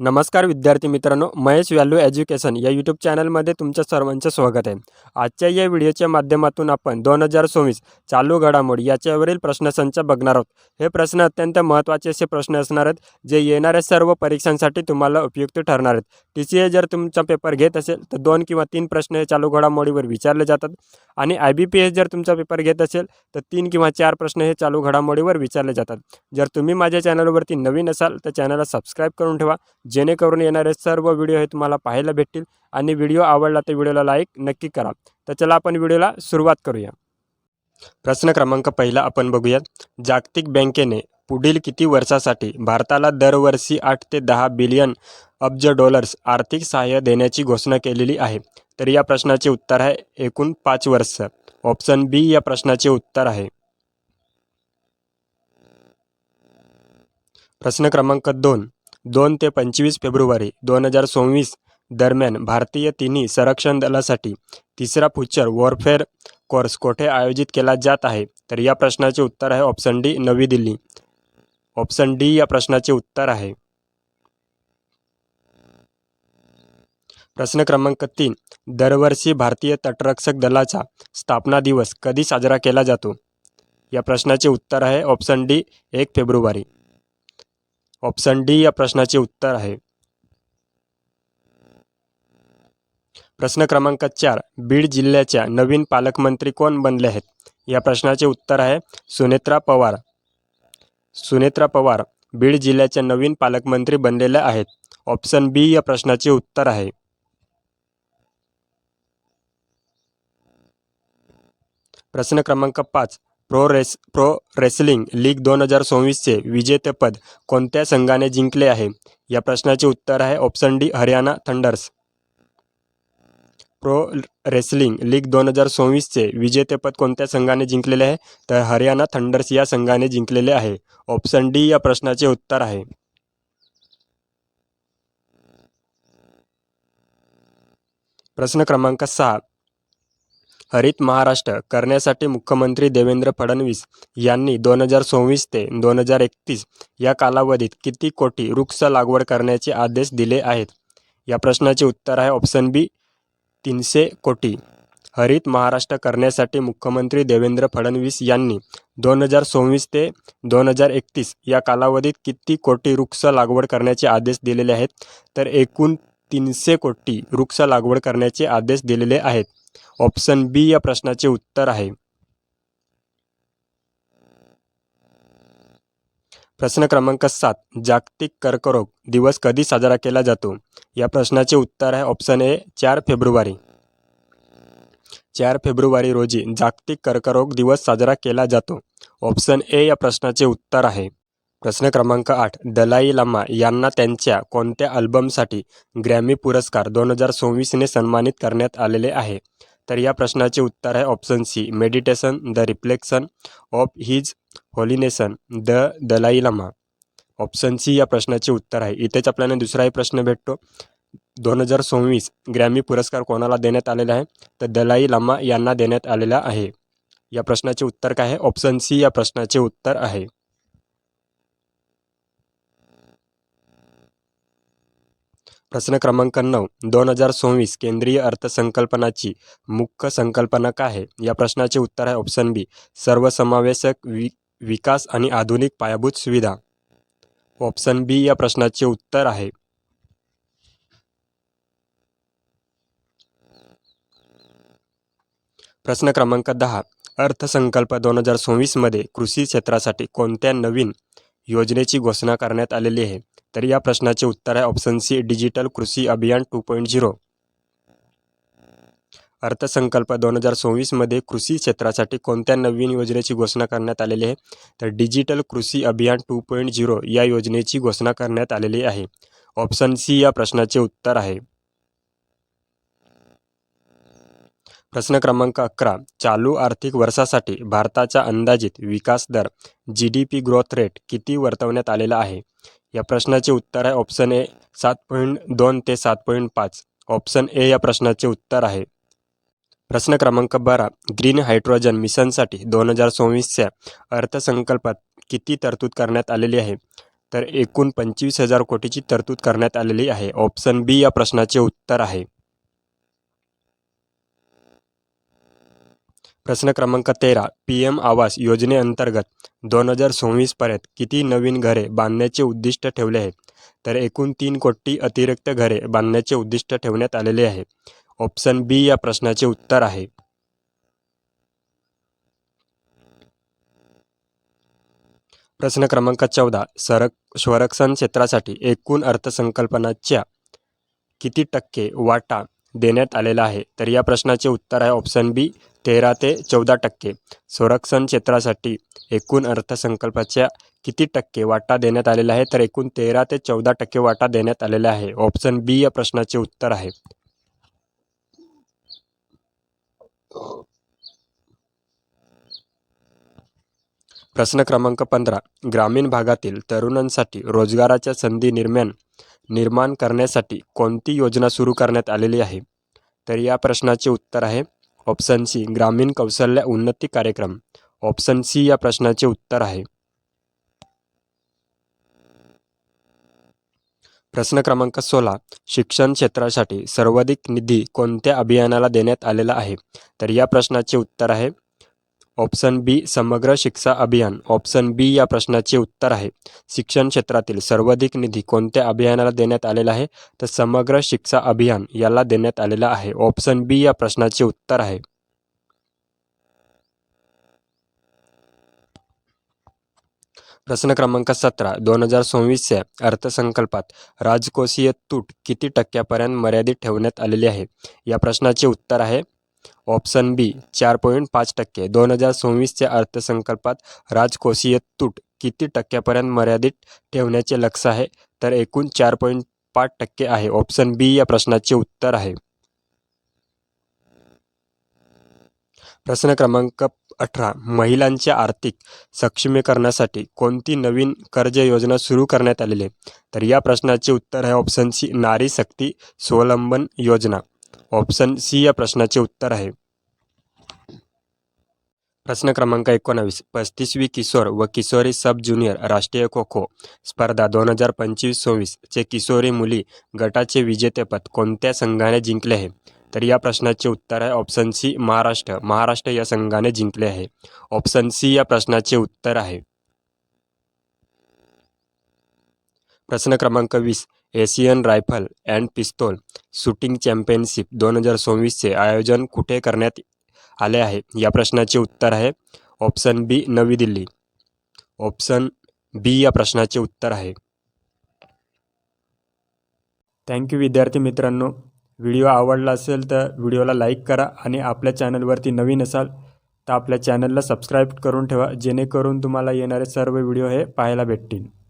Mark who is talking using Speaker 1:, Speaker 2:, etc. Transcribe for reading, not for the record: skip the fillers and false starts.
Speaker 1: नमस्कार विद्यार्थी मित्रांनो, महेश व्हॅल्यू एज्युकेशन या यूट्यूब चॅनलमध्ये तुमच्या सर्वांचे स्वागत आहे. आजच्या या व्हिडिओच्या माध्यमातून आपण 2024 चालू घडामोडी याच्यावरील प्रश्नसंच बघणार आहोत. हे प्रश्न अत्यंत महत्त्वाचे असे प्रश्न असणार आहेत, जे येणाऱ्या सर्व परीक्षांसाठी तुम्हाला उपयुक्त ठरणार आहेत. TCA जर तुमचा पेपर घेत असेल तर 2 किंवा 3 प्रश्न हे चालू घडामोडीवर विचारले जातात आणि IBPS जर तुमचा पेपर घेत असेल तर 3 किंवा 4 प्रश्न हे चालू घडामोडीवर विचारले जातात. जर तुम्ही माझ्या चॅनलवरती नवीन असाल तर चॅनलला सबस्क्राईब करून ठेवा, जेणेकरून येणारे सर्व व्हिडिओ हे तुम्हाला पाहायला भेटतील. आणि व्हिडिओ आवडला तर व्हिडिओला लाईक नक्की करा. तर चला आपण व्हिडिओला सुरुवात करूया. प्रश्न क्रमांक पहिला आपण बघूया. जागतिक बँकेने पुढील किती वर्षासाठी भारताला दरवर्षी 8 ते 10 बिलियन अब्ज डॉलर्स आर्थिक सहाय्य देण्याची घोषणा केलेली आहे? तर या प्रश्नाचे उत्तर आहे एकूण 5 वर्ष. ऑप्शन बी या प्रश्नाचे उत्तर आहे. प्रश्न क्रमांक 2 ते 25 फेब्रुवारी 2024 दरम्यान भारतीय तिन्ही संरक्षण दलासाठी तिसरा फ्युचर वॉरफेअर कोर्स कोठे आयोजित केला जात आहे? तर या प्रश्नाचे उत्तर आहे ऑप्शन डी, नवी दिल्ली. ऑप्शन डी या प्रश्नाचे उत्तर आहे. प्रश्न क्रमांक 3, दरवर्षी भारतीय तटरक्षक दलाचा स्थापना दिवस कधी साजरा केला जातो? या प्रश्नाचे उत्तर आहे option D, 1 February. Option D या प्रश्नाचे उत्तर आहे. प्रश्न क्रमांक 4, बीड जिल्ह्याच्या नवीन पालकमंत्री कोण बनले आहेत? या प्रश्नाचे उत्तर आहे सुनेत्रा पवार. सुनेत्रा पवार बीड जिल्ह्याच्या नवीन पालकमंत्री बनलेल्या आहेत. ऑप्शन बी या प्रश्नाचे उत्तर आहे. प्रश्न क्रमांक 5, प्रो रेसलिंग लीग 2024चे विजेतेपद कोणत्या संघाने जिंकले आहे? या प्रश्नाचे उत्तर आहे option D, Haryana thunders. Pro wrestling league 2024चे विजेतेपद कोणत्या संघाने जिंकलेले आहे? तर हरियाणा थंडर्स या संघाने जिंकलेले आहे. ऑप्शन डी या प्रश्नाचे उत्तर आहे. प्रश्न क्रमांक 6, हरित महाराष्ट्र करण्यासाठी मुख्यमंत्री देवेंद्र फडणवीस यांनी 2024 ते 2031 या कालावधीत किती कोटी वृक्ष लागवड करण्याचे आदेश दिले आहेत? या प्रश्नाचे उत्तर आहे ऑप्शन बी, 300 कोटी. हरित महाराष्ट्र करण्यासाठी मुख्यमंत्री देवेंद्र फडणवीस यांनी 2024 ते 2031 या कालावधीत किती कोटी वृक्ष लागवड करण्याचे आदेश दिलेले आहेत? तर एकूण 300 कोटी वृक्ष लागवड करण्याचे आदेश दिलेले आहेत. ऑप्शन बी या प्रश्नाचे उत्तर आहे. प्रश्न क्रमांक 7, जागतिक कर्करोग दिवस कधी साजरा केला जातो? या प्रश्नाचे उत्तर आहे ऑप्शन ए, 4 फेब्रुवारी. 4 फेब्रुवारी रोजी जागतिक कर्करोग दिवस साजरा केला जातो. ऑप्शन ए या प्रश्नाचे उत्तर आहे. प्रश्न क्रमांक 8, दलाई लामा यांना त्यांच्या कोणत्या अल्बमसाठी ग्रॅमी पुरस्कार 2024ने सन्मानित करण्यात आलेले आहे? तर या प्रश्नाचे उत्तर आहे option C, meditation the reflection of his होलिनेसन the Dalai Lama. Option C या प्रश्नाचे उत्तर आहे. इथेच आपल्याला दुसराही प्रश्न भेटतो. 2024 ग्रॅमी पुरस्कार कोणाला देण्यात आलेला आहे? तर दलाई लामा यांना देण्यात आलेला आहे. या प्रश्नाचे उत्तर काय आहे? ऑप्शन सी या प्रश्नाचे उत्तर आहे. प्रश्न क्रमांक 9, 2024 केंद्रीय अर्थसंकल्पनाची मुख्य संकल्पना काय आहे? या प्रश्नाचे उत्तर आहे ऑप्शन बी, सर्वसमावेशक विकास आणि आधुनिक पायाभूत सुविधा. ऑप्शन बी या प्रश्नाचे उत्तर आहे. प्रश्न क्रमांक 10, अर्थसंकल्प 2024 मध्ये कृषी क्षेत्रासाठी कोणत्या नवीन योजनेची घोषणा करण्यात आलेली आहे? तर या प्रश्नाचे उत्तर आहे ऑप्शन सी, डिजिटल कृषी अभियान 2.0. अर्थसंकल्प 2024 मध्ये कृषी क्षेत्रासाठी कोणत्या नवीन योजनेची घोषणा करण्यात आलेली आहे? तर डिजिटल कृषी अभियान 2.0 या योजनेची घोषणा करण्यात आलेली आहे. ऑप्शन सी या प्रश्नाचे उत्तर आहे. प्रश्न क्रमांक 11, चालू आर्थिक वर्षासाठी भारताचा अंदाजित विकास दर GDP ग्रोथ रेट किती वर्तवण्यात आलेला आहे? या प्रश्नाचे उत्तर आहे ऑप्शन ए, 7.2 ते 7.5. ऑप्शन ए या प्रश्नाचे उत्तर आहे. प्रश्न क्रमांक 12, ग्रीन हायड्रोजन मिशनसाठी 2024च्या अर्थसंकल्पात किती तरतूद करण्यात आलेली आहे? तर एकूण 25,000 कोटीची तरतूद करण्यात आलेली आहे. ऑप्शन बी या प्रश्नाचे उत्तर आहे. प्रश्न क्रमांक 13. PM आवास योजनेअंतर्गत 2026 पर्यंत किती नवीन घरे बांधण्याचे उद्दिष्ट ठेवले आहे? तर एकूण 3 कोटी अतिरिक्त घरे बांधण्याचे उद्दिष्ट ठेवण्यात आलेले आहे. ऑप्शन बी या प्रश्नाचे उत्तर आहे. प्रश्न क्रमांक 14. संरक्षण क्षेत्रासाठी एकूण अर्थसंकल्पाच्या किती टक्के वाटा देण्यात आलेला आहे? तर या प्रश्नाचे उत्तर आहे ऑप्शन बी 13 ते 14%. संरक्षण क्षेत्रासाठी एकूण अर्थसंकल्पाच्या किती टक्के वाटा देण्यात आलेला आहे? तर एकूण 13 ते 14% वाटा देण्यात आलेला आहे. ऑप्शन बी या प्रश्नाचे उत्तर आहे. प्रश्न क्रमांक 15. ग्रामीण भागातील तरुणांसाठी रोजगाराच्या संधी निर्माण करण्यासाठी कोणती योजना सुरू करण्यात आलेली आहे? तर या प्रश्नाचे उत्तर आहे ऑप्शन सी ग्रामीण कौशल्य उन्नती कार्यक्रम. ऑप्शन सी या प्रश्नाचे उत्तर आहे. प्रश्न क्रमांक 16. शिक्षण क्षेत्रासाठी सर्वाधिक निधी कोणत्या अभियानाला देण्यात आलेला आहे? तर या प्रश्नाचे उत्तर आहे ऑप्शन बी समग्र शिक्षा अभियान. ऑप्शन बी या प्रश्नाचे उत्तर आहे. शिक्षण क्षेत्रातील सर्वाधिक निधी कोणत्या अभियानाला देण्यात आलेला आहे? तर समग्र शिक्षा अभियान याला देण्यात आलेला आहे. ऑप्शन बी या प्रश्नाचे उत्तर आहे. प्रश्न क्रमांक 17. 2026च्या अर्थसंकल्पात राजकोषीय तूट किती टक्क्यापर्यंत मर्यादित ठेवण्यात आलेली आहे? या प्रश्नाचे उत्तर आहे ऑप्शन बी 4.5%. 2026च्या अर्थसंकल्पात राजकोषीय तूट किती टक्क्यापर्यंत मर्यादित ठेवण्याचे लक्ष्य आहे? तर एकूण 4.5% आहे. ऑप्शन बी या प्रश्नाचे उत्तर आहे. प्रश्न क्रमांक 18. महिलांच्या आर्थिक सक्षमीकरणासाठी कोणती नवीन कर्ज योजना सुरू करण्यात आलेली आहे? तर या प्रश्नाचे उत्तर आहे ऑप्शन सी नारी शक्ती स्वावलंबन योजना. ऑप्शन सी या प्रश्नाचे उत्तर आहे. प्रश्न क्रमांक 19. 35वी किशोर व किशोरी सब ज्युनियर राष्ट्रीय खो खो स्पर्धा 2025-26 चे किशोरी मुली गटाचे विजेतेपद कोणत्या संघाने जिंकले आहे? तर या प्रश्नाचे उत्तर आहे ऑप्शन सी महाराष्ट्र या संघाने जिंकले आहे. ऑप्शन सी या प्रश्नाचे उत्तर आहे. प्रश्न क्रमांक 20. एशियन रायफल अँड पिस्तूल शूटिंग चॅम्पियनशिप 2026चे आयोजन कुठे करण्यात आले आहे? या प्रश्नाचे उत्तर आहे ऑप्शन बी नवी दिल्ली. ऑप्शन बी या प्रश्नाचे उत्तर आहे. थँक्यू विद्यार्थी मित्रांनो. व्हिडिओ आवडला असेल तर व्हिडिओला लाईक करा आणि आपल्या चॅनलवरती नवीन असाल तर आपल्या चॅनलला सबस्क्राईब करून ठेवा, जेणेकरून तुम्हाला येणारे सर्व व्हिडिओ हे पाहायला भेटतील.